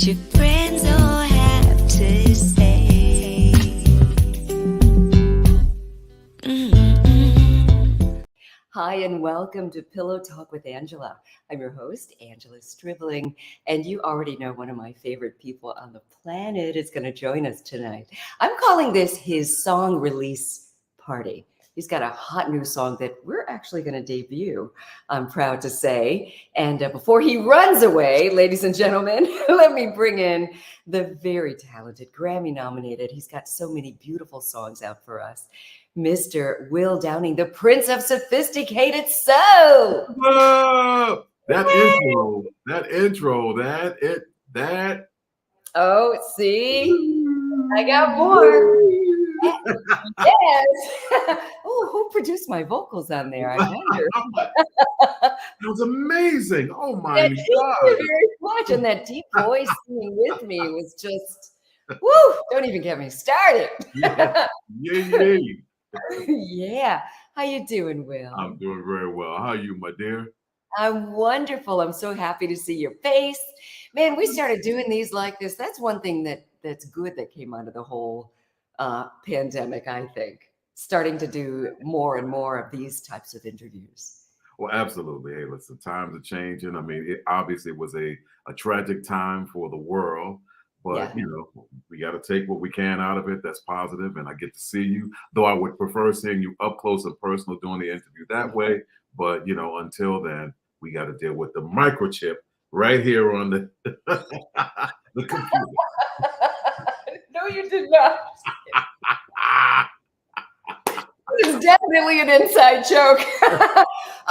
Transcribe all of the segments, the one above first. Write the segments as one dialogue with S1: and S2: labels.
S1: your friends all have to say.
S2: Hi, and welcome to Pillow Talk with Angela. I'm your host, Angela Stribling, and you already know one of my favorite people on the planet is going to join us tonight. I'm calling this his song release party. He's got a hot new song that we're actually going to debut, I'm proud to say. And before he runs away, ladies and gentlemen, let me bring in the very talented, Grammy nominated, he's got so many beautiful songs out for us, Mr. Will Downing, the Prince of Sophisticated Soul.
S3: Whoa! That
S2: Oh, see, I got more. Yes. Oh, who produced my vocals on there? I wonder.
S3: That was amazing. Oh my
S2: Thank
S3: God.
S2: you very much. And that deep voice singing with me was just, woo, don't even get me started.
S3: Yeah.
S2: Yeah. How you doing, Will?
S3: I'm doing very well. How are you, my dear?
S2: I'm wonderful. I'm so happy to see your face. Man, we started doing these like this. That's one thing that's good that came out of the whole pandemic, I think. Starting to do more and more of these types of interviews.
S3: Well, absolutely. Hey, listen, times are changing. I mean, it obviously was a tragic time for the world, but
S2: Yeah.
S3: we got to take what we can out of it. That's positive, and I get to see you. Though I would prefer seeing you up close and personal doing the interview that way. But until then, we got to deal with the microchip right here on the the computer.
S2: No, you did not. It's definitely an inside joke.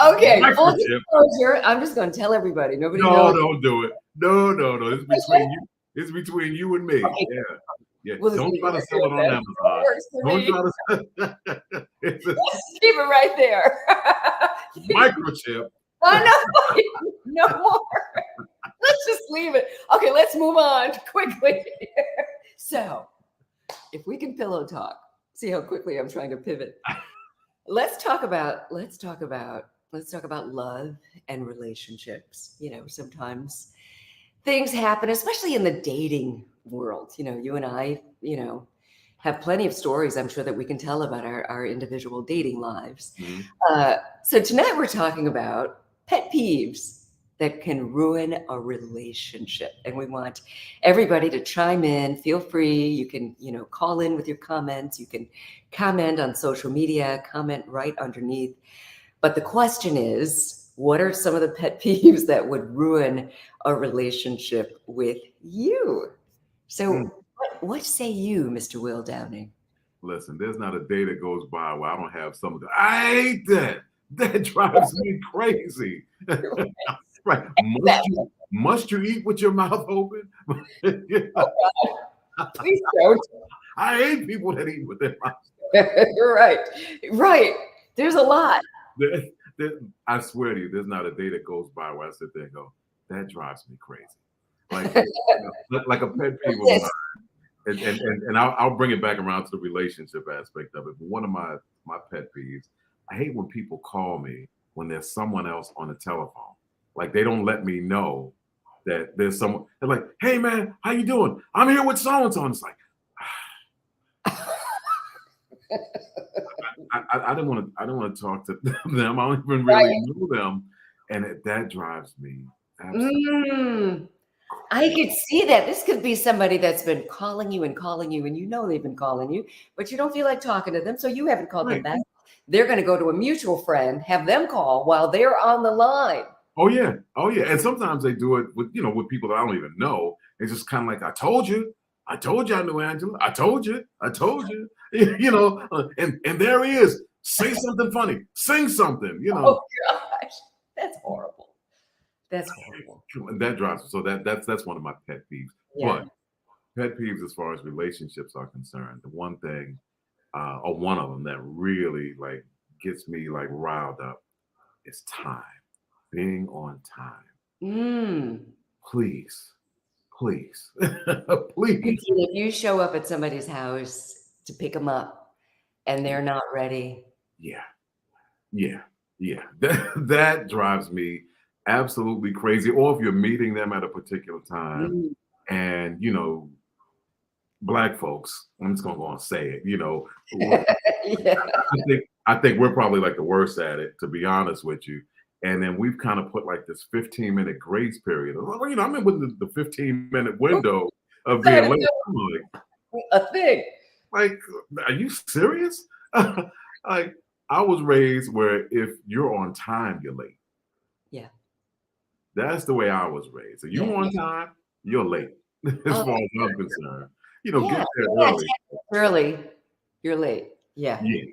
S2: Okay, full disclosure. I'm just going to tell everybody. Nobody knows.
S3: Don't do it. No. It's between you. It's between you and me.
S2: Okay.
S3: Yeah.
S2: Well,
S3: don't try to sell it on Amazon. Don't try to. It's a
S2: keep it right there.
S3: microchip.
S2: Oh, no more. Let's just leave it. Okay, let's move on quickly. So, if we can pillow talk, see how quickly I'm trying to pivot. Let's talk about love and relationships. Sometimes things happen, especially in the dating world. You and I, have plenty of stories, I'm sure, that we can tell about our individual dating lives.
S3: Mm-hmm.
S2: So tonight we're talking about pet peeves that can ruin a relationship. And we want everybody to chime in. Feel free. You can, call in with your comments. You can comment on social media, comment right underneath. But the question is, what are some of the pet peeves that would ruin a relationship with you? So what say you, Mr. Will Downing?
S3: Listen, there's not a day that goes by where I don't have some of the. I hate that. That drives me crazy. Right. Must you eat with your mouth open?
S2: Oh, God. Please don't.
S3: I hate people that eat with their mouth.
S2: Right. There's a lot.
S3: I swear to you, there's not a day that goes by where I sit there and go, that drives me crazy. Like a pet peeve of mine. And I'll bring it back around to the relationship aspect of it. But one of my pet peeves, I hate when people call me when there's someone else on the telephone. Like they don't let me know that there's someone. They're like, "Hey man, how you doing? I'm here with so and so." It's like, I don't want to talk to them. I don't even really know them, and that drives me absolutely.
S2: I could see that. This could be somebody that's been calling you, and they've been calling you, but you don't feel like talking to them, so you haven't called them back. They're going to go to a mutual friend, have them call while they're on the line.
S3: Oh yeah. And sometimes they do it with people that I don't even know. It's just kind of like, I told you I knew Angela. I told you. And there he is. Say something funny. Sing something.
S2: Oh gosh, that's horrible. That's horrible.
S3: And that drives. So that's one of my pet peeves.
S2: Yeah.
S3: But pet peeves as far as relationships are concerned, the one thing, or one of them that really gets me riled up is time. Being on time. Please. Please.
S2: If you show up at somebody's house to pick them up and they're not ready.
S3: Yeah. That drives me absolutely crazy. Or if you're meeting them at a particular time And black folks, I'm just gonna go and say it,
S2: Yeah.
S3: I think we're probably like the worst at it, to be honest with you. And then we've kind of put like this 15-minute grace period. Well, I'm in with the 15-minute window of being late. I'm
S2: A thing.
S3: like, are you serious? Like, I was raised where if you're on time, you're late.
S2: Yeah.
S3: That's the way I was raised. If you're
S2: Yeah.
S3: on time, you're late, as
S2: Oh,
S3: far as I'm concerned.
S2: yeah.
S3: Get there
S2: Yeah. 10
S3: early.
S2: minutes early, you're late. Yeah.
S3: Yeah.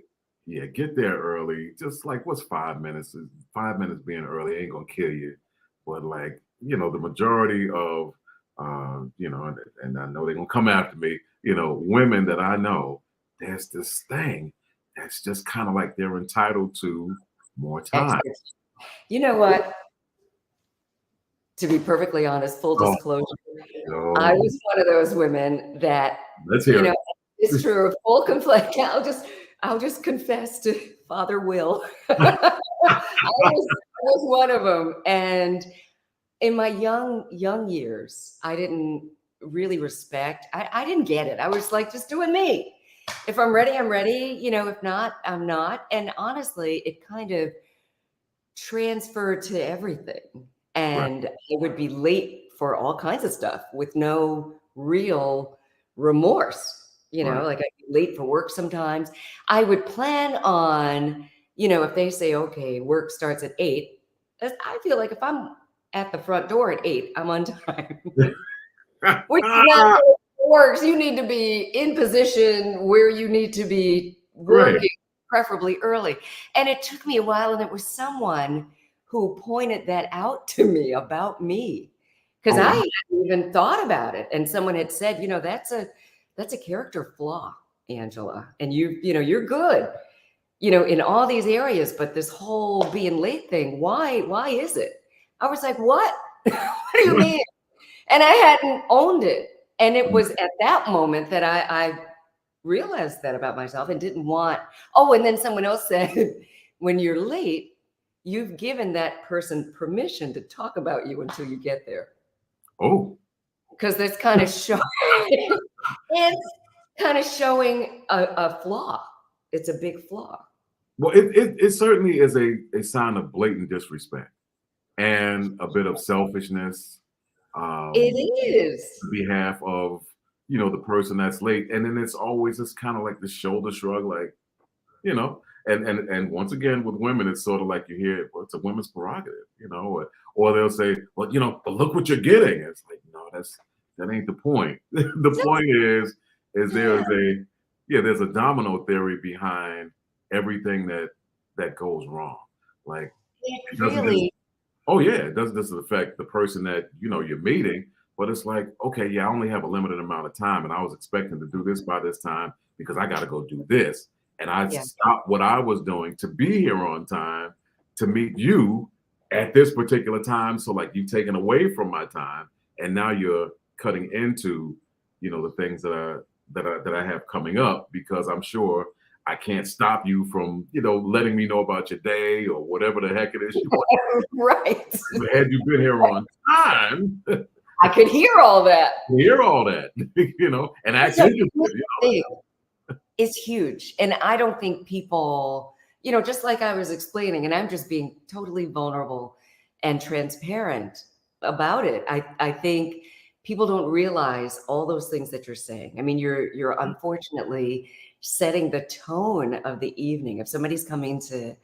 S3: Yeah, get there early. Just like what's 5 minutes? 5 minutes being early ain't gonna kill you. But like, the majority of and I know they're gonna come after me, women that I know, there's this thing that's just kind of like they're entitled to more time.
S2: Excellent. You know what? To be perfectly honest, full
S3: Oh,
S2: disclosure, I
S3: no.
S2: was one of those women that,
S3: Let's
S2: you
S3: hear
S2: know,
S3: it.
S2: it's true. Full conflict. I'll just confess to Father Will. I was one of them, and in my young years, I didn't really respect. I didn't get it. I was like just doing me. If I'm ready, I'm ready. If not, I'm not. And honestly, it kind of transferred to everything.
S3: Right,
S2: And I would be late for all kinds of stuff with no real remorse.
S3: right.
S2: Like I'd be late for work sometimes. I would plan on, if they say, okay, work starts at 8, I feel like if I'm at the front door at 8, I'm on time. Which is not how it works. You need to be in position where you need to be
S3: Right.
S2: working, preferably early. And it took me a while, and it was someone who pointed that out to me about me, because
S3: Oh,
S2: I
S3: wow.
S2: hadn't even thought about it. And someone had said, that's a character flaw, Angela, and you're good, in all these areas, but this whole being late thing, why is it? I was like, what? What do you mean? And I hadn't owned it. And it was at that moment that I realized that about myself and didn't want, and then someone else said, when you're late, you've given that person permission to talk about you until you get there.
S3: Oh,
S2: Because that's kind of showing, it's kind of showing a flaw. It's a big flaw.
S3: well, it certainly is a sign of blatant disrespect and a bit of selfishness
S2: It
S3: on
S2: is.
S3: behalf of the person that's late. And then it's always just kind of like the shoulder shrug, like, you know, and once again with women, it's sort of like you hear, well, it's a women's prerogative, or they'll say, well, but look what you're getting. It's like, no, that ain't the point. The point is there's a domino theory behind everything that goes wrong. Like,
S2: It
S3: it doesn't just,
S2: really,
S3: oh yeah, it doesn't just affect the person that you're meeting, but it's like, okay, yeah, I only have a limited amount of time, and I was expecting to do this by this time because I got to go do this, and I
S2: yeah.
S3: stopped what I was doing to be here on time to meet you at this particular time. So like you've taken away from my time, and now you're cutting into the things that I have coming up, because I'm sure I can't stop you from letting me know about your day or whatever the heck it is you want.
S2: Right.
S3: Had you been here on time,
S2: I could hear all that.
S3: hear all that, and act
S2: It's a
S3: interested.
S2: huge thing. It's huge. And I don't think people, just like I was explaining, and I'm just being totally vulnerable and transparent about it. I think people don't realize all those things that you're saying. I mean, you're unfortunately setting the tone of the evening. If somebody's coming to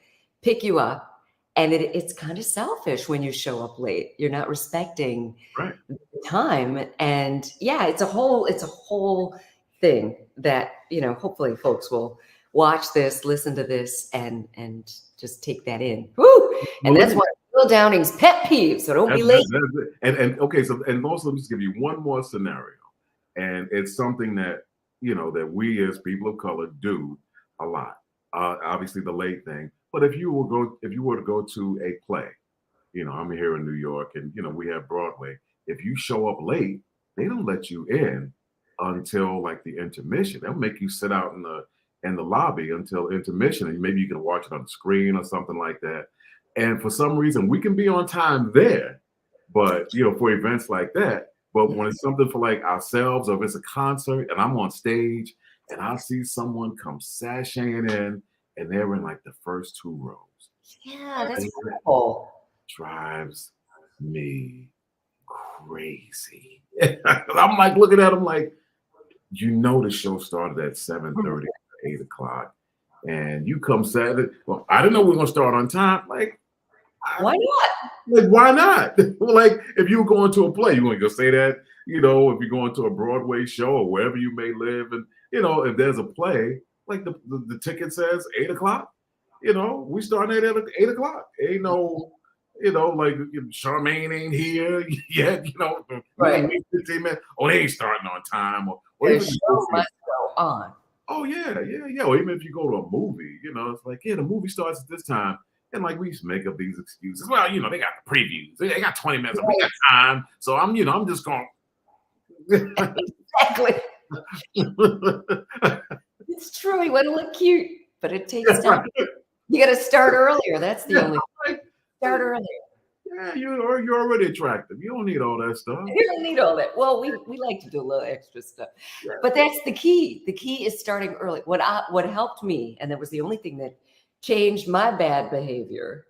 S2: pick you up, and it's kind of selfish when you show up late. You're not respecting
S3: Right.
S2: the time. And yeah, it's a whole thing that, hopefully folks will watch this, listen to this, and just take that in. Woo! And
S3: Well,
S2: that's one of Will Downing's pet peeves. So don't be late.
S3: that's it. And okay, so and also let me just give you one more scenario, and it's something that that we as people of color do a lot. Obviously, the late thing. But if you were to go to a play, I'm here in New York, and we have Broadway. If you show up late, they don't let you in until like the intermission. They'll make you sit out in the lobby until intermission, and maybe you can watch it on the screen or something like that. And for some reason, we can be on time there, but for events like that, But when it's something for like ourselves, or if it's a concert and I'm on stage and I see someone come sashaying in and they're in like the first 2 rows,
S2: Yeah, that's
S3: it
S2: wonderful.
S3: drives me crazy. I'm like looking at them like, the show started at 7:30, 8 o'clock, and you come Saturday. Well, I didn't know we were gonna start on time. Like,
S2: Why not?
S3: why not? Like, if you were going to a play, you want to go say that. If you're going to a Broadway show or wherever you may live, and if there's a play, like the ticket says 8 o'clock. We starting at 8 o'clock. Ain't no, like Charmaine ain't here yet. We can
S2: Right.
S3: wait 15 minutes. Oh, they ain't starting on time. Or
S2: The
S3: even
S2: show must go on.
S3: oh yeah. Or even if you go to a movie, it's like, yeah, the movie starts at this time. And like we just make up these excuses. Well, they got the previews. They got 20 minutes. We got time. So I'm just going.
S2: Exactly. It's true. You want to look cute, but it takes time. You got to start earlier. That's the only thing. Start earlier.
S3: Yeah, you're already attractive. You don't need all that stuff.
S2: You don't need all that. Well, we like to do a little extra stuff, but that's the key. The key is starting early. What helped me, and that was the only thing that changed my bad behavior,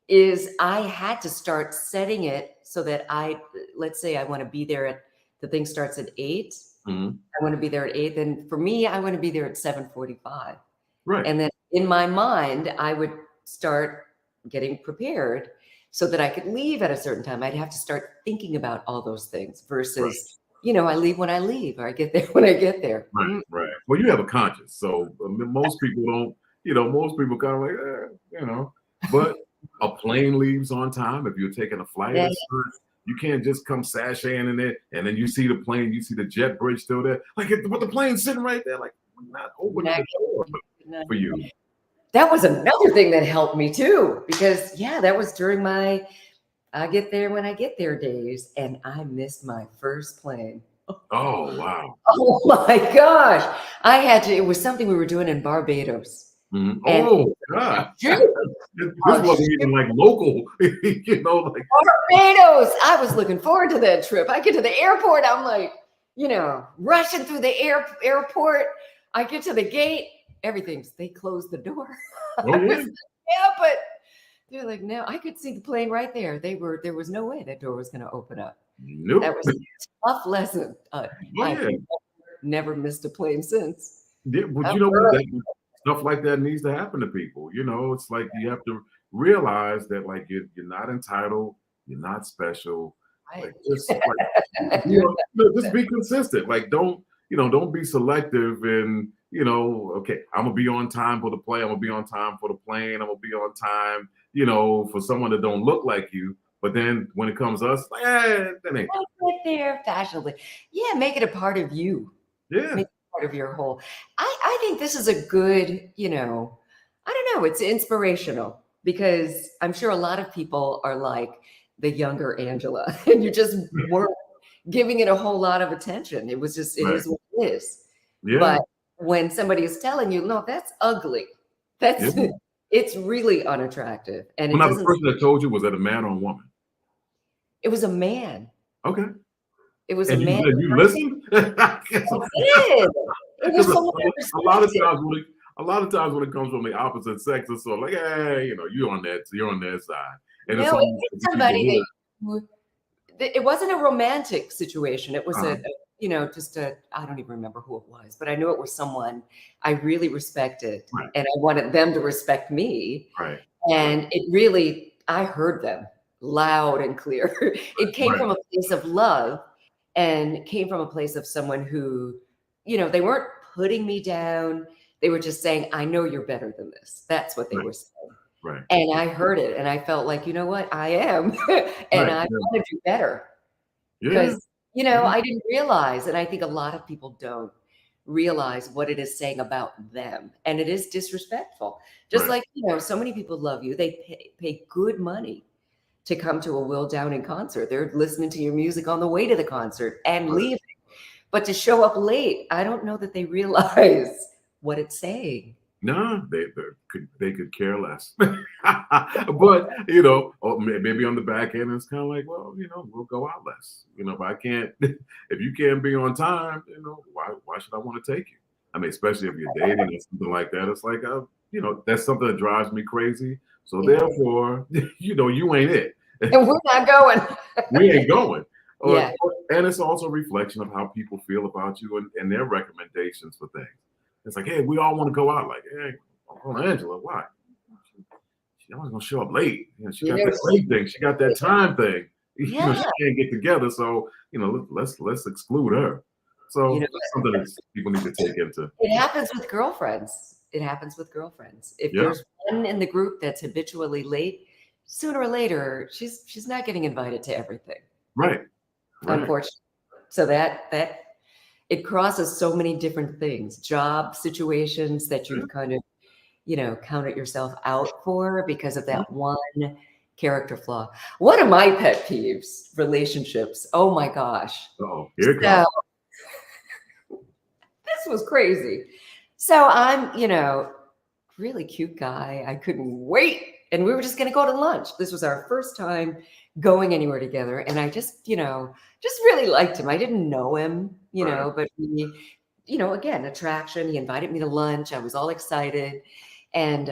S2: is I had to start setting it so that let's say I want to be there the thing starts at 8.
S3: Mhm.
S2: I want to be there at 8. Then for me, I want to be there at 7:45.
S3: Right.
S2: And then in my mind, I would start getting prepared so that I could leave at a certain time. I'd have to start thinking about all those things versus, I leave when I leave, or I get there when I get there.
S3: Right. Well, you have a conscience. So most people don't, most people kind of like, but a plane leaves on time. If you're taking a flight, you can't just come sashaying in there and then you see the plane, you see the jet bridge still there. Like, but the plane's sitting right there, like, we're not opening the door for you.
S2: That was another thing that helped me too, because that was during my I get there when I get there days, and I missed my first plane.
S3: Oh, wow.
S2: Oh my gosh. It was something we were doing in Barbados.
S3: Mm-hmm. Oh, God. This wasn't even like local, like
S2: Barbados. I was looking forward to that trip. I get to the airport. I'm like, rushing through the airport. I get to the gate. They closed the door.
S3: Oh, yeah.
S2: But they're like, no, I could see the plane right there. There was no way that door was going to open up.
S3: Nope.
S2: That was a tough lesson. I've never missed a plane since.
S3: Yeah, but you know what? Stuff like that needs to happen to people. It's like you have to realize that like you're not entitled, you're not special.
S2: Right.
S3: Like, just just be consistent. Like don't be selective and okay, I'm gonna be on time for the play, I'm gonna be on time for the plane, I'm gonna be on time, for someone that don't look like you. But then when it comes to us, like, that ain't
S2: get there fashionably. Yeah, make it a part of you.
S3: Yeah.
S2: Make it part of your whole. I think this is a good, I don't know, it's inspirational because I'm sure a lot of people are like the younger Angela, and you just weren't giving it a whole lot of attention. It was just, it is what it is.
S3: Yeah.
S2: But when somebody is telling you, no, that's ugly. It's really unattractive. And
S3: the person that told you, was that a man or a woman?
S2: It was a man.
S3: Okay.
S2: It was a man.
S3: You listened?
S2: I did. It was
S3: a lot of times when it comes from the opposite sex, it's sort of like, hey, you're on their side. And
S2: it's somebody it wasn't a romantic situation. It was I don't even remember who it was, but I knew it was someone I really respected, and I wanted them to respect me.
S3: Right.
S2: And I heard them loud and clear. It came from a place of love, and came from a place of someone who, they weren't putting me down. They were just saying, I know you're better than this. That's what they were saying.
S3: Right.
S2: And I heard it, and I felt like, you know what, I am, and I want to do better. Because, I didn't realize, and I think a lot of people don't realize what it is saying about them. And it is disrespectful. Just like, so many people love you. They pay good money to come to a Will Downing concert. They're listening to your music on the way to the concert and leaving. But to show up late, I don't know that they realize what it's saying.
S3: No, they could care less. But maybe on the back end, it's kind of like, well, we'll go out less. If I can't, if you can't be on time, why should I want to take you? I mean, especially if you're dating or something like that. It's like, that's something that drives me crazy. So
S2: Yeah.
S3: therefore, you ain't it.
S2: And we're not going.
S3: We ain't going.
S2: Yeah.
S3: And it's also a reflection of how people feel about you and their recommendations for things. It's like, hey, we all want to go out. Like, hey, oh, Angela, why? She always gonna show up late. She got that late thing. She got that time thing. She can't get together. So let's exclude her. So that's something that people need to take into.
S2: It happens with girlfriends. It happens with girlfriends. If there's one in the group that's habitually late, sooner or later, she's not getting invited to everything.
S3: Right.
S2: Unfortunately. So that it crosses so many different things, job situations that you've kind of, counted yourself out for because of that one character flaw. One of my pet peeves, relationships. Oh my gosh.
S3: Oh, here it comes.
S2: This was crazy. So I'm, really cute guy. I couldn't wait. And we were just going to go to lunch. This was our first time going anywhere together. And I just really liked him. I didn't know him, but he, again, attraction. He invited me to lunch. I was all excited. And,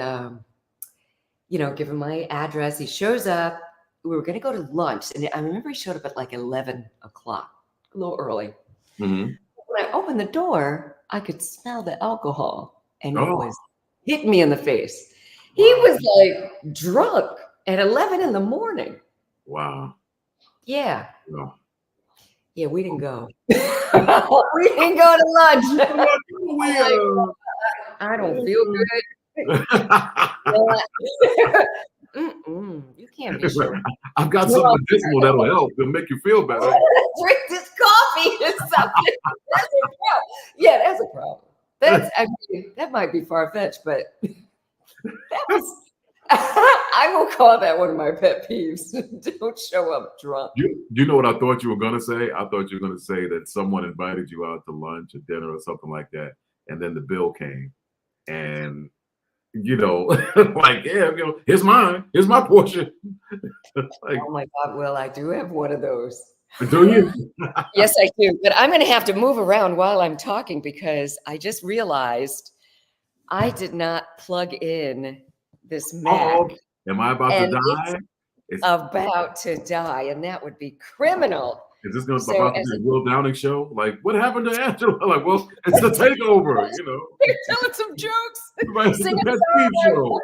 S2: give him my address. He shows up. We were going to go to lunch. And I remember he showed up at like 11 o'clock, a little early.
S3: Mm-hmm.
S2: When I opened the door, I could smell the alcohol. And it was hitting me in the face. He was like drunk at 11 in the morning.
S3: Wow.
S2: Yeah.
S3: No.
S2: Yeah, we didn't go. We didn't go to lunch. I don't feel good. You can't be sure.
S3: I've got some medicinal that'll help. It'll make you feel better.
S2: Drink this coffee or something. That's a problem. Yeah, that's a problem. That might be far-fetched, but that was I will call that one of my pet peeves. Don't show up drunk.
S3: You know what I thought you were gonna say? I thought you were gonna say that someone invited you out to lunch or dinner or something like that, and then the bill came, and like, here's mine, here's my portion. Like,
S2: oh my God, Will, I do have one of those.
S3: Do you?
S2: Yes, I do. But I'm going to have to move around while I'm talking because I just realized I did not plug in this Mac.
S3: Am I about to die?
S2: It's about to die, and that would be criminal.
S3: Is this going to be a Will Downing show? Like, what happened to Angela? Like, well, it's the takeover,
S2: You're telling some jokes. Sing a
S3: song.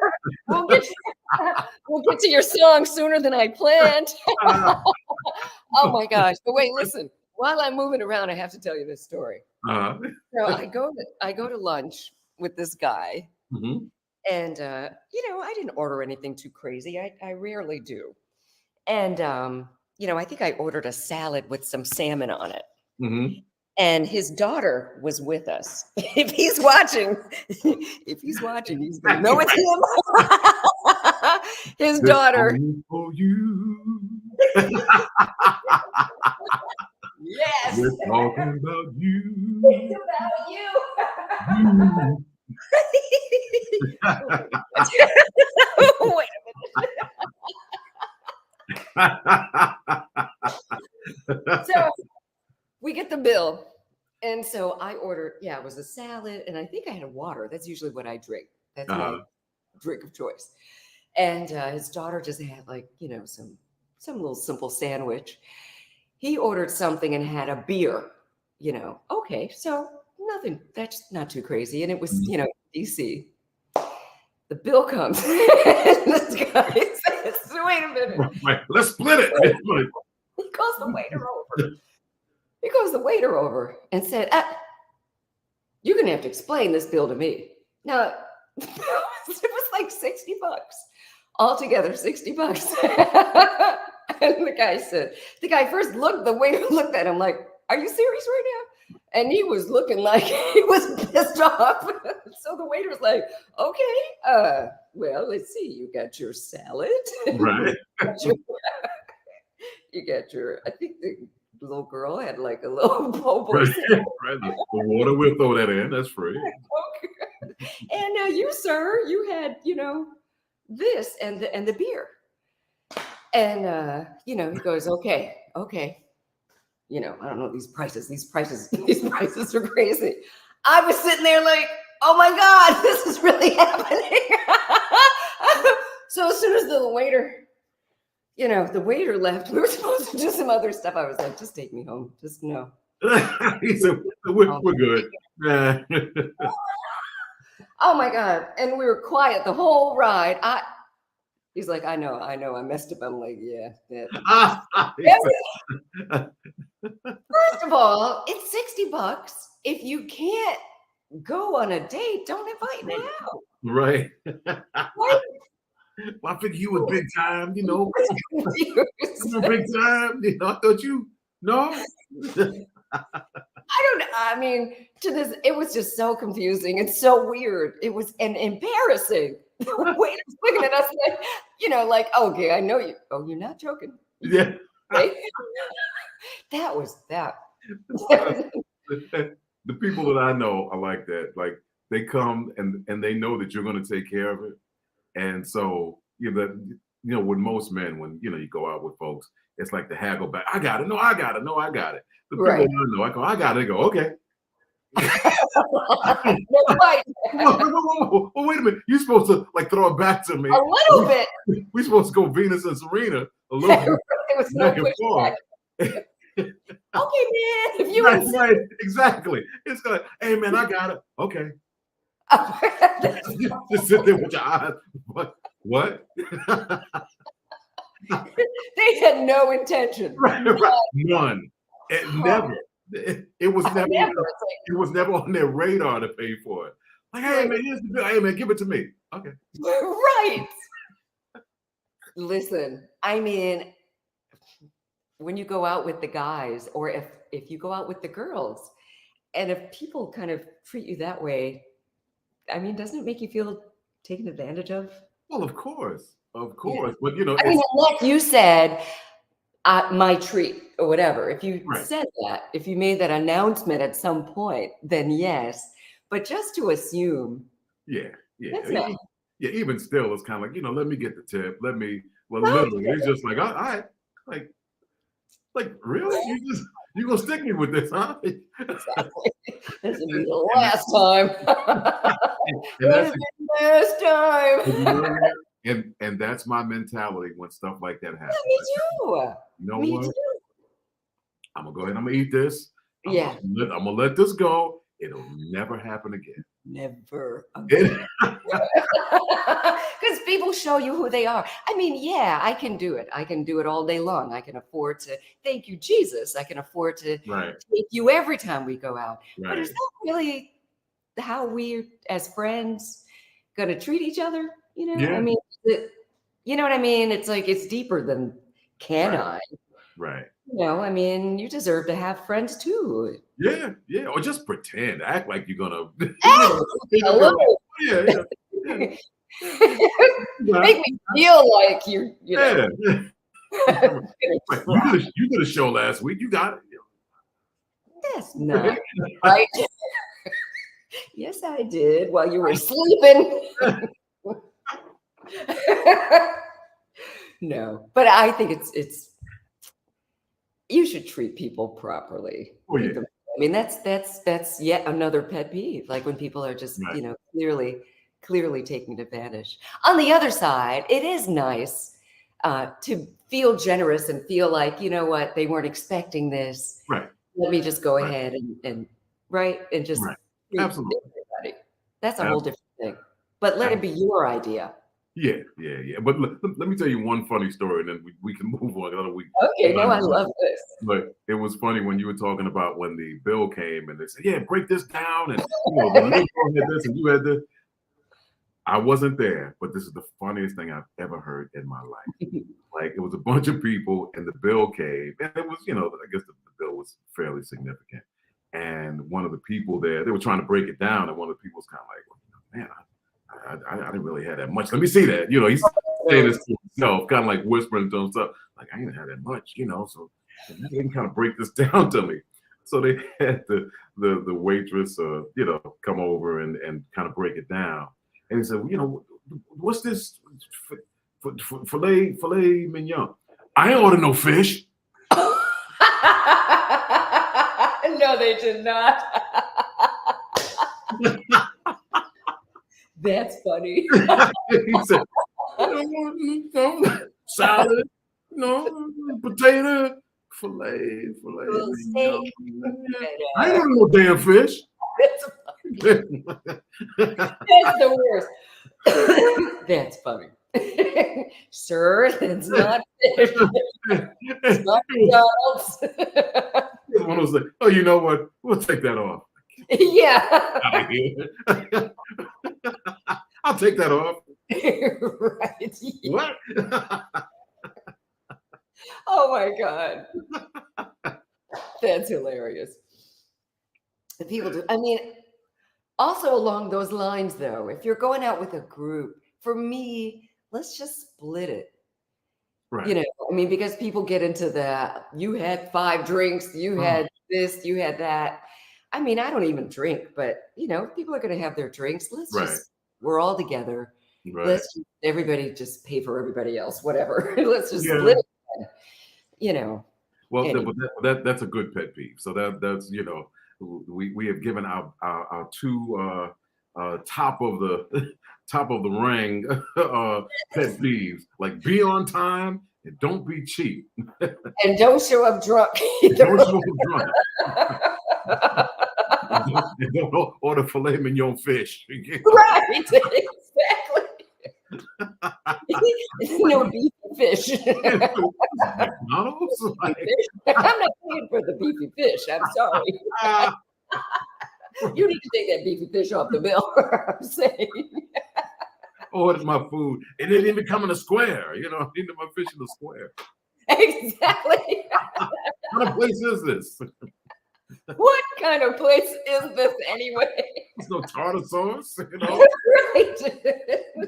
S2: We'll get to your song sooner than I planned. Oh my gosh! But wait, listen. While I'm moving around, I have to tell you this story. So I go to lunch with this guy, and I didn't order anything too crazy. I rarely do, and I think I ordered a salad with some salmon on it.
S3: Mm-hmm.
S2: And his daughter was with us. If he's watching, he's going to know it's him. His daughter.
S3: For you.
S2: Yes.
S3: We're talking about you.
S2: It's about you. Wait a minute. So we get the bill. And so I ordered, it was a salad. And I think I had a water. That's usually what I drink. That's my drink of choice. And his daughter just had some little simple sandwich. He ordered something and had a beer, Okay, so nothing, that's not too crazy. And it was, DC. The bill comes. This guy says, wait a minute.
S3: Right. Let's split it.
S2: He calls the waiter over. And said, you're going to have to explain this bill to me. Now, it was like $60. Altogether, $60. And the guy first the waiter looked at him like, are you serious right now? And he was looking like he was pissed off. So the waiter was like, okay, well, let's see. You got your salad.
S3: Right.
S2: You got your, I think the little girl had like a little bowl.
S3: Right. The water, we'll throw that in. That's free.
S2: Okay. And you, sir, you had, this and the beer. And he goes, okay. I don't know these prices. These prices are crazy. I was sitting there like, oh my God, this is really happening. So as soon as the waiter left, we were supposed to do some other stuff. I was like, just take me home. Just no.
S3: He said, we're good. Yeah.
S2: Oh my God. And we were quiet the whole ride. He's like, I know, I messed up. I'm like, yeah. First of all, it's $60. If you can't go on a date, don't invite me out.
S3: Right.
S2: Right?
S3: Well, I figured you were big time,
S2: Confused.
S3: big time. I thought no.
S2: I mean, it was just so confusing and so weird. It was embarrassing. The waiter's looking at us like, okay, I know you. Oh, you're not joking.
S3: Yeah.
S2: Right? That was that.
S3: The people that I know are like that. Like they come and they know that you're going to take care of it. And so, with most men, when, you go out with folks, it's like the haggle back. I got it. No, I got it. No, I got it. The people
S2: Right.
S3: I know, I go, I got it. They go, okay.
S2: No, right.
S3: Well, wait a minute. You're supposed to throw it back to me.
S2: A little bit.
S3: We're supposed to go Venus and Serena a little bit.
S2: There was no pushback. Okay, man. If you
S3: right, exactly. It's like, hey, man, I got it. Okay. Just sit there with your eyes. What?
S2: They had no intention.
S3: Right. None. It was never. It was never on their radar to pay for it. Like, hey man, here's the bill. Hey man, give it to me. Okay.
S2: Right. Listen, I mean, when you go out with the guys, or if you go out with the girls, and if people kind of treat you that way, I mean, doesn't it make you feel taken advantage of?
S3: Well, of course.
S2: Yeah.
S3: But
S2: I mean, unless you said my treat or whatever, if you
S3: Right.
S2: said that, if you made that announcement at some point, then yes. But just to assume, that's not.
S3: Yeah, even still, it's kind of like, let me get the tip. Literally, it's just like, all right, like really? You gonna stick me with this, huh?
S2: Exactly. This will be the last time.
S3: That's
S2: last time.
S3: And that's my mentality when stuff like that happens.
S2: Me too.
S3: You know
S2: Me
S3: what?
S2: too.
S3: I'm gonna go ahead. I'm gonna eat this. I'm gonna let this go. It'll never happen again.
S2: Never again. Because people show you who they are. I mean, yeah, I can do it. I can do it all day long. I can afford to. Thank you, Jesus. I can afford to take you every time we go out.
S3: Right.
S2: But is that really how we, as friends, gonna treat each other?
S3: Yeah.
S2: I mean, you know what I mean? It's like it's deeper than can I?
S3: Right.
S2: I mean, you deserve to have friends too.
S3: Yeah. Or just pretend, act like you're gonna.
S2: Make me feel like you.
S3: Yeah. You did a show last week. You got it.
S2: That's not right. Yes, I did while you were sleeping. No, but I think it's. You should treat people properly.
S3: Oh, yeah.
S2: I mean, that's yet another pet peeve. Like when people are just, clearly taking advantage. On the other side, it is nice to feel generous and feel like, what, they weren't expecting this.
S3: Right.
S2: Let me just go ahead and just treat
S3: Absolutely.
S2: everybody. That's a whole different thing. But let it be your idea.
S3: Yeah. But let me tell you one funny story, and then we can move on another week.
S2: Okay, no, I love this.
S3: But it was funny when you were talking about when the bill came and they said, "Yeah, break this down," and the neighbor had this and you had this. I wasn't there, but this is the funniest thing I've ever heard in my life. Like it was a bunch of people, and the bill came, and it was, I guess the bill was fairly significant. And one of the people there, they were trying to break it down, and one of the people was kind of like, "Man, I didn't really have that much. Let me see that." He's saying this to himself, kind of like whispering to himself, like, "I didn't have that much, so they can kind of break this down to me." So they had the waitress, come over and kind of break it down. And he said, what's this filet mignon? I ain't order no fish.
S2: No, they did not. That's funny.
S3: He said, salad, potato, filet
S2: Steak.
S3: I ain't order no damn fish.
S2: That's the worst. That's funny. Sir, that's not fish. It's not McDonald's.
S3: One was like, oh, you know what? We'll take that off.
S2: Yeah.
S3: Out of here. I'll take that off.
S2: Right.
S3: What?
S2: Oh my God. That's hilarious. The people do. I mean, also along those lines, though, if you're going out with a group, for me, let's just split it.
S3: Right.
S2: Because people get into that. You had 5 drinks, you had this, you had that. I mean, I don't even drink, but people are going to have their drinks. We're all together.
S3: Right.
S2: Everybody just pay for everybody else, whatever. Let's just split it.
S3: Well,
S2: anyway.
S3: that's a good pet peeve. So that's we have given our 2 top of the ring pet peeves, like be on time and don't be cheap.
S2: And don't show up drunk.
S3: Don't show up drunk. Don't order filet mignon fish.
S2: Right, exactly. No beefy fish.
S3: McDonald's?
S2: I'm not paying for the beefy fish. I'm sorry. You need to take that beefy fish off the bill. I'm saying.
S3: Ordered my food. It didn't even come in a square. I needed my fish in a square.
S2: Exactly.
S3: What kind of place is this?
S2: What kind of place is this anyway?
S3: There's no tartar sauce,
S2: Right.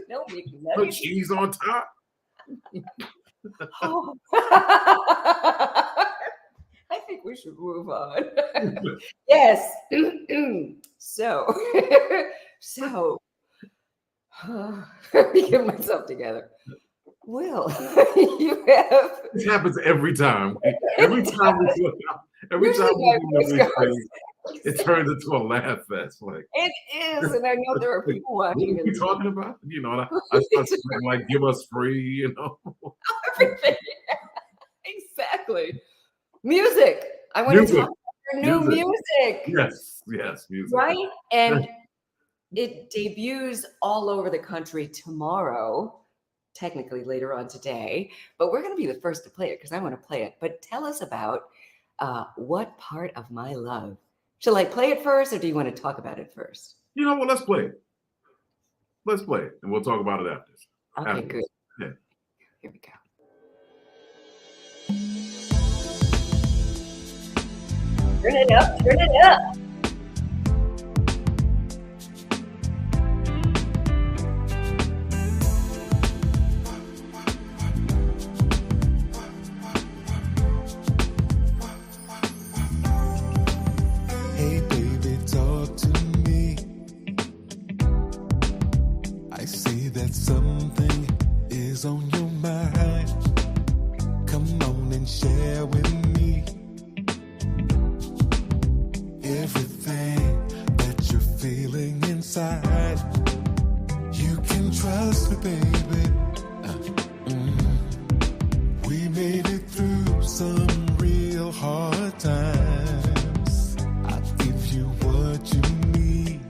S2: No big
S3: no cheese on top.
S2: Oh. I think we should move on. Yes. So, let me get myself together. Will, you have.
S3: This happens every time. Every time we do these things, it turns into a laugh fest. Like
S2: it is, and I know there are people watching.
S3: What are you talking about? I start saying, like, give us free,
S2: Everything. Exactly. Music. I want to talk about your new music.
S3: Yes, music.
S2: Right? And it debuts all over the country tomorrow, technically later on today, but we're going to be the first to play it because I want to play it. But tell us about What Part of My Love. Shall I play it first, or do you want to talk about it first?
S3: Let's play it. Let's play it, and we'll talk about it after.
S2: Okay, good.
S3: Yeah.
S2: Here we go. Turn it up, turn it up.
S4: Hey baby, talk to me. I see that something is on your mind. Come on and share with me everything that you're feeling inside. You can trust me, baby. We made it through some real hard times. I'll give you what you need.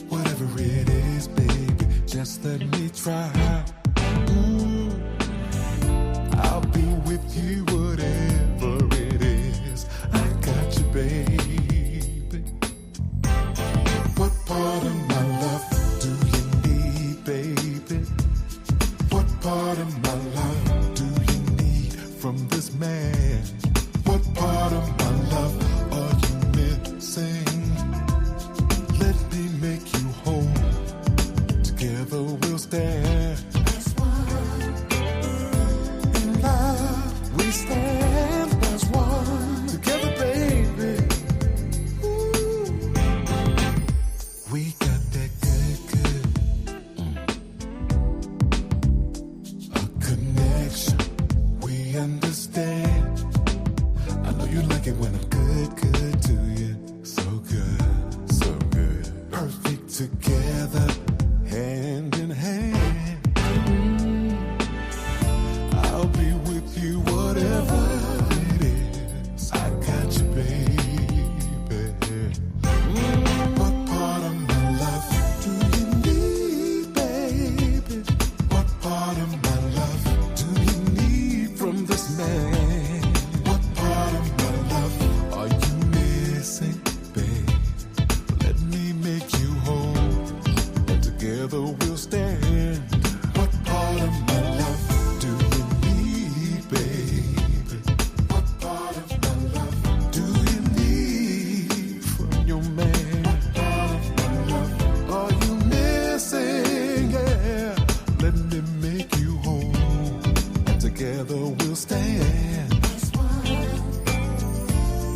S4: Whatever it is, baby, just let me try. I'll be with you, whatever it is. I got you, baby. What part of my love do you need, baby? What part of my love do you need from this man? What part of my love are you missing? Let me make you whole. Together we'll stand. As one. In love we stand as one. it when I'm good, good to you. So good, so good. Perfect together, hand in hand. I'll be with you, whatever it is. I got you, baby. What part of my love do you need, baby? What part of my love do you need from this man? What part of my love are you missing, babe? Let me make you whole, and together we'll stand. What part of my love do you need, baby? What part of my love do you need from your man? What part of my love are you missing? Yeah, let me make you whole, and together we'll stand.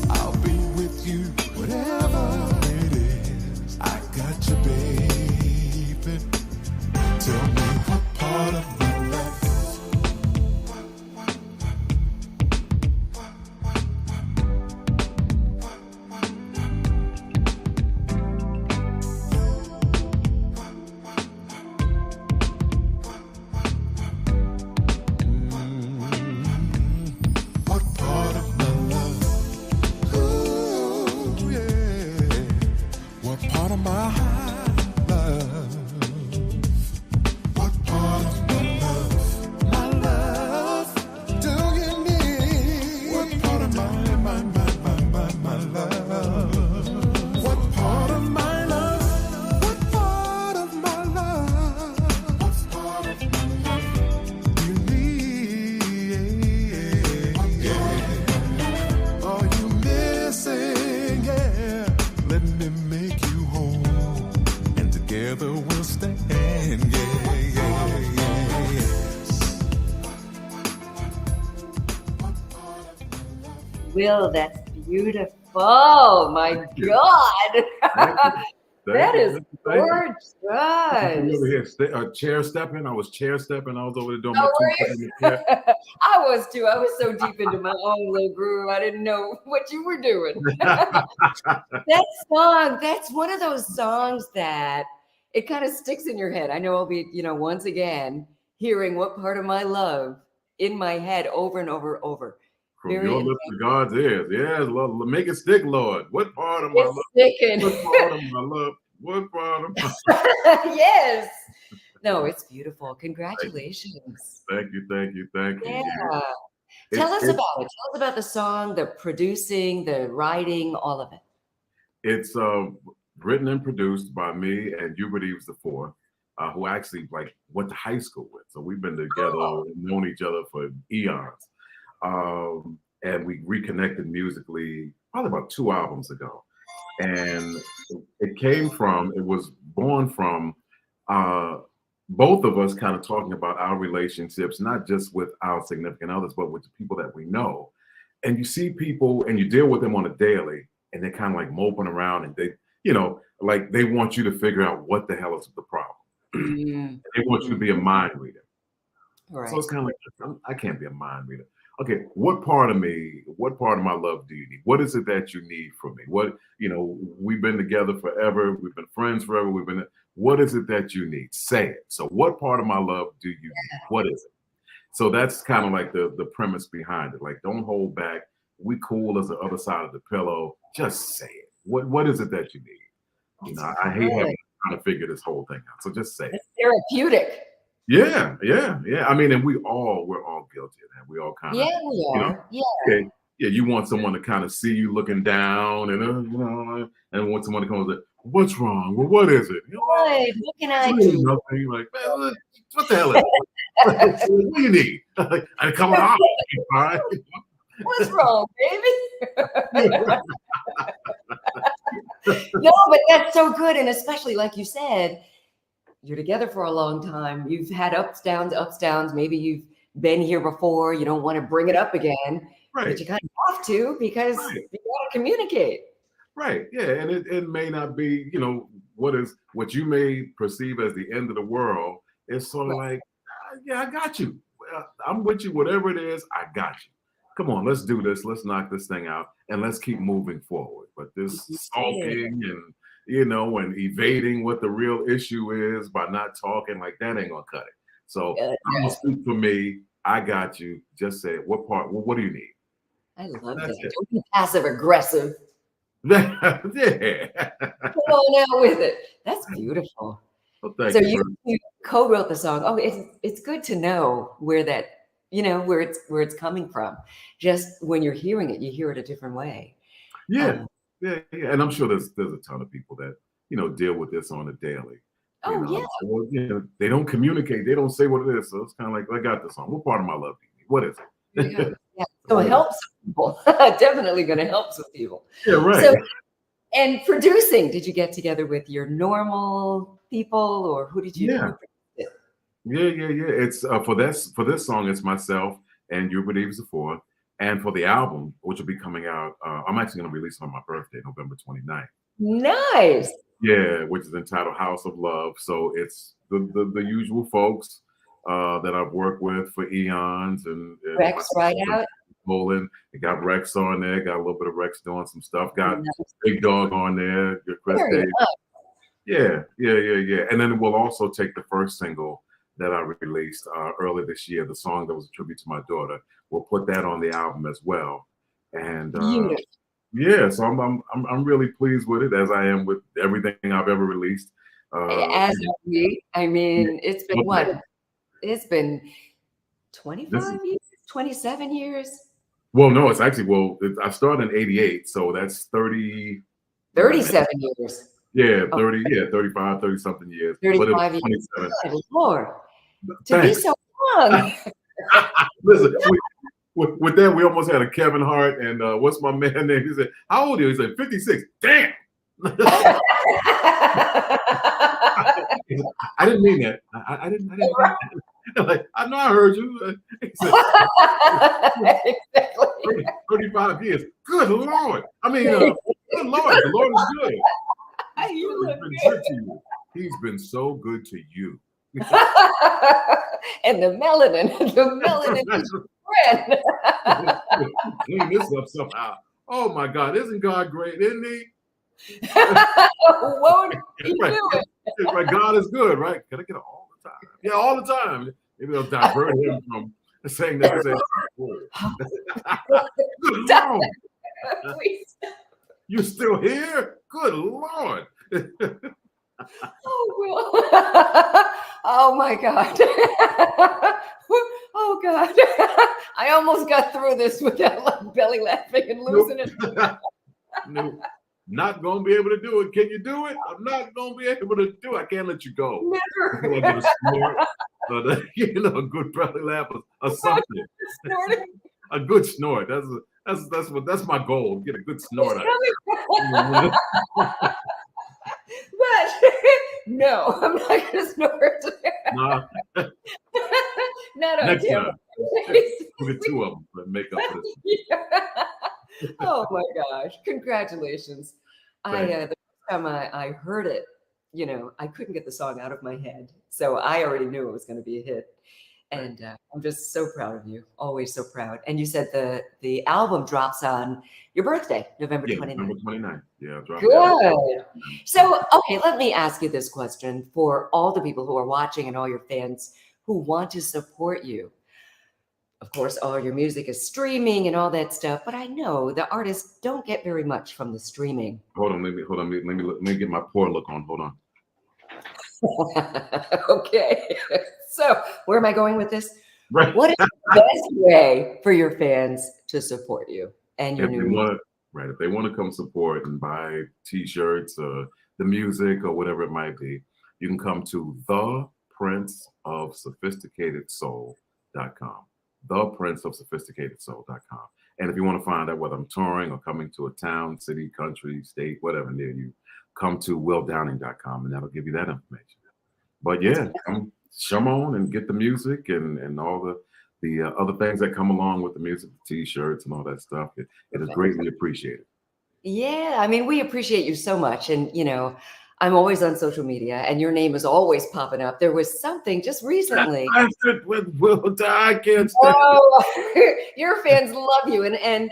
S4: I'll be with you, whatever it is. I got you, baby. Tell me what part of my love. What part of my love? Ooh, yeah. What part of my love? What part of my love do you need? What part of my love? What part of my love? What part of my love? What part of my love do you need? Are you missing? Yeah, let me make you whole, and together we'll stand.
S2: Will, that's beautiful. My God. That is gorgeous.
S3: You over here chair stepping. I was chair stepping. I was over there doing my
S2: Oh,
S3: two
S2: were
S3: steps in
S2: you?
S3: the chair.
S2: I was too. I was so deep into my own little groove. I didn't know what you were doing. That song, that's one of those songs that it kind of sticks in your head. I know I'll be, once again, hearing what part of my love in my head over and over and over.
S3: From
S2: Very
S3: your lips to God's ears. Yes, Lord, make it stick, Lord. What part of my
S2: It's
S3: love?
S2: sticking.
S3: What part of my love? What part of my
S2: Yes. No, it's beautiful. Congratulations.
S3: Thank you.
S2: Yeah.
S3: It-
S2: Tell us
S3: it-
S2: about it. Tell us about the song, the producing, the writing, all of it.
S3: It's written and produced by me and Hubert Eves IV, who actually went to high school with. So we've been together, known each other for eons. And we reconnected musically probably about 2 albums ago. And it was born from both of us kind of talking about our relationships, not just with our significant others, but with the people that we know. And you see people and you deal with them on a daily, and they're kind of like moping around, and they want you to figure out what the hell is the problem. They want you to be a mind reader.
S2: Right.
S3: So it's kind of like, I can't be a mind reader. Okay, what part of my love do you need? What is it that you need from me? We've been together forever. We've been friends forever. What is it that you need? Say it. So what part of my love do you need? What is it? So that's kind of like the premise behind it. Like, don't hold back. We cool as the other side of the pillow. Just say it. What is it that you need? I hate having to try to figure this whole thing out. So just say it.
S2: It's therapeutic.
S3: Yeah. I mean, and we're all guilty of that. We all kind of,
S2: Yeah, we are.
S3: okay, yeah. You want someone to kind of see you looking down, and and want someone to come and say, "What's wrong? Well, what is it?"
S2: What can I
S3: "Ain't
S2: do?
S3: nothing." You're like, man, what the hell is it? What do you need? And come on, all right.
S2: What's wrong, baby? No, but that's so good. And especially like you said, you're together for a long time. You've had ups, downs. Maybe you've been here before. You don't want to bring it up again,
S3: Right.
S2: but you kind of have to because you got to communicate.
S3: Right. Yeah. And it may not be, what you may perceive as the end of the world. It's sort of like, yeah, I got you. I'm with you. Whatever it is, I got you. come on, let's do this. Let's knock this thing out and let's keep moving forward. But this
S2: You did.
S3: sulking and and evading what the real issue is by not talking, like that ain't gonna cut it. So I'm gonna
S2: Goodness.
S3: speak for me. I got you. Just say what part. What do you need?
S2: I love
S3: That's
S2: that. Don't be passive aggressive.
S3: it. Yeah.
S2: Come on out with it. That's beautiful.
S3: Well, thank
S2: So
S3: you.
S2: you co-wrote the song. Oh, it's good to know where that, where it's coming from. Just when you're hearing it, you hear it a different way.
S3: Yeah,
S2: Um,
S3: yeah. And I'm sure there's a ton of people that deal with this on a daily.
S2: oh yeah,
S3: Well, they don't communicate. They don't say what it is. So it's kind of like, I got this song. What part of my love do you need? What is
S2: yeah,
S3: it?
S2: yeah. So it helps some people. Definitely going to help some people.
S3: Yeah, right.
S2: So, and producing, did you get together with your normal people, or who did you?
S3: Yeah.
S2: Who produced it?
S3: Yeah. It's for this song, it's myself and You Believe the Four. And for the album, which will be coming out, I'm actually going to release it on my birthday, November 29th.
S2: Nice.
S3: Yeah, which is entitled House of Love. So it's the usual folks that I've worked with for eons, and
S2: Rex right out.
S3: Poland. It got Rex on there. Got a little bit of Rex doing some stuff. Got
S2: Nice.
S3: Big Dog on there. Your Chris
S2: Very
S3: Davis.
S2: nice.
S3: Yeah. And then we'll also take the first single that I released earlier this year, the song that was a tribute to my daughter. We'll put that on the album as well. And
S2: Beautiful.
S3: yeah, so I'm really pleased with it, as I am with everything I've ever released.
S2: As are we. I mean, it's been
S3: Okay.
S2: what? It's been
S3: This
S2: 25 years, 27 years,
S3: Well, no, it's actually I started in '88, so that's
S2: 37 years,
S3: yeah,
S2: Oh.
S3: 30, 35, 30 something years. But it
S2: 35
S3: was
S2: years.
S3: 27.
S2: Good Lord. To be
S3: Thanks.
S2: so young.
S3: Listen, with that, we almost had a Kevin Hart and what's my man name? He said, "How old are you?" He said, "56." Damn. I didn't mean that. I didn't. Mean that. Like, I know I heard you. He said,
S2: Exactly.
S3: 35 years. Good Lord. I mean, good Lord. The Lord is good.
S2: You
S3: He's
S2: look
S3: been
S2: good.
S3: good to you. He's been so good to you.
S2: And the melanin is your friend.
S3: Clean this up somehow. Oh my God. Isn't God great? Isn't he?
S2: Won't he
S3: Right.
S2: do it?
S3: It's like God is good, right? Can I get it all the time? Yeah, all the time. Maybe they'll divert him from saying that. Say, good Lord,
S2: Please.
S3: you still here? Good Lord.
S2: Oh, Will. Oh, my God. Oh, God. I almost got through this without like belly laughing and losing it.
S3: Nope. Not gonna be able to do it. Can you do it? I'm not gonna be able to do it. I can't let you go.
S2: Never.
S3: Until I get a snort, a good belly laugh or something.
S2: Snorting.
S3: A good snort. That's my goal. Get a good snort out.
S2: But no, I'm not going to snort.
S3: Nah,
S2: Not on
S3: next
S2: camera.
S3: time. We'll get two of them to make up for this.
S2: Oh my gosh! Congratulations!
S3: Thank
S2: The first time I heard it, I couldn't get the song out of my head, so I already knew it was going to be a hit. And I'm just so proud of you. Always so proud. And you said the album drops on your birthday, November 29th.
S3: November 29th. Yeah, drop
S2: Good. So, okay, let me ask you this question for all the people who are watching and all your fans who want to support you. Of course, all your music is streaming and all that stuff, but I know the artists don't get very much from the streaming.
S3: Hold on, let me get my poor look on. Hold on.
S2: Okay. So, where am I going with this?
S3: Right.
S2: What is the best way for your fans to support you and your
S3: If
S2: new
S3: they
S2: music?
S3: if they want to come support and buy T-shirts or the music or whatever it might be, you can come to theprinceofsophisticatedsoul.com. theprinceofsophisticatedsoul.com. And if you want to find out whether I'm touring or coming to a town, city, country, state, whatever near you, come to willdowning.com and that'll give you that information. But yeah, come on and get the music and all the other things that come along with the music, the T-shirts and all that stuff. It is greatly appreciated.
S2: Yeah, I mean, we appreciate you so much. And, I'm always on social media, and your name is always popping up. There was something just recently.
S3: I said with Will, I can't stand.
S2: Oh, your fans love you, and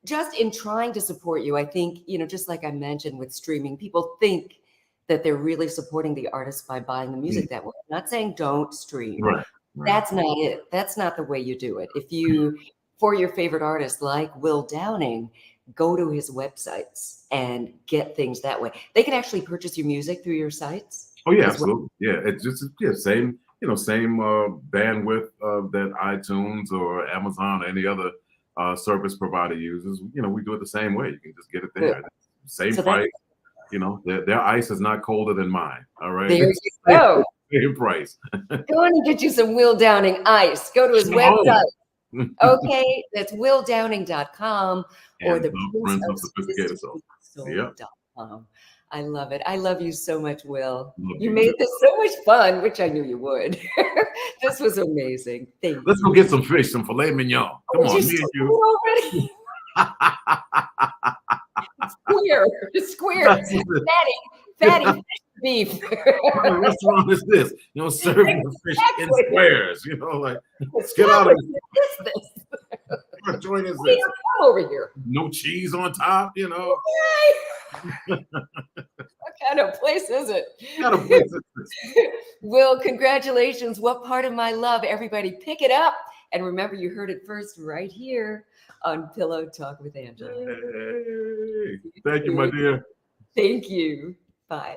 S2: just in trying to support you, I think just like I mentioned with streaming, people think that they're really supporting the artist by buying the music that way. I'm not saying don't stream.
S3: Right. Right.
S2: That's not it. That's not the way you do it. If you, for your favorite artist like Will Downing, go to his websites and get things that way. They can actually purchase your music through your sites.
S3: Oh yeah,
S2: as well.
S3: absolutely. Yeah, it's just same same bandwidth that iTunes or Amazon or any other service provider uses. We do it the same way. You can just get it there.
S2: Good.
S3: Same
S2: So
S3: price. Their ice is not colder than mine. All right.
S2: There you go.
S3: Same price.
S2: Go on and get you some Will Downing ice. Go to his website. Okay, that's willdowning.com or
S3: And
S2: the
S3: Prince of Sophisticated Soul. Yep.
S2: soul.com. I love it. I love you so much, Will.
S3: Love
S2: You
S3: you
S2: made
S3: too.
S2: this so much fun, which I knew you would. This was amazing. Thank
S3: Let's
S2: you.
S3: go get some fish, some filet mignon. Come
S2: Did
S3: on,
S2: you
S3: me and
S2: see
S3: you.
S2: it already? Square, fatty fish beef.
S3: What restaurant is this? Serving the fish in
S2: Exactly.
S3: squares. Like,
S2: What's
S3: get out of
S2: this?
S3: what joint is
S2: Wait,
S3: this?
S2: come over here.
S3: No cheese on top.
S2: What kind of place is it?
S3: What kind of place is this?
S2: Will, congratulations. What part of my love? Everybody pick it up. And remember, you heard it first right here on Pillow Talk with Angela.
S3: Hey, thank you, my dear.
S2: Thank you. Bye.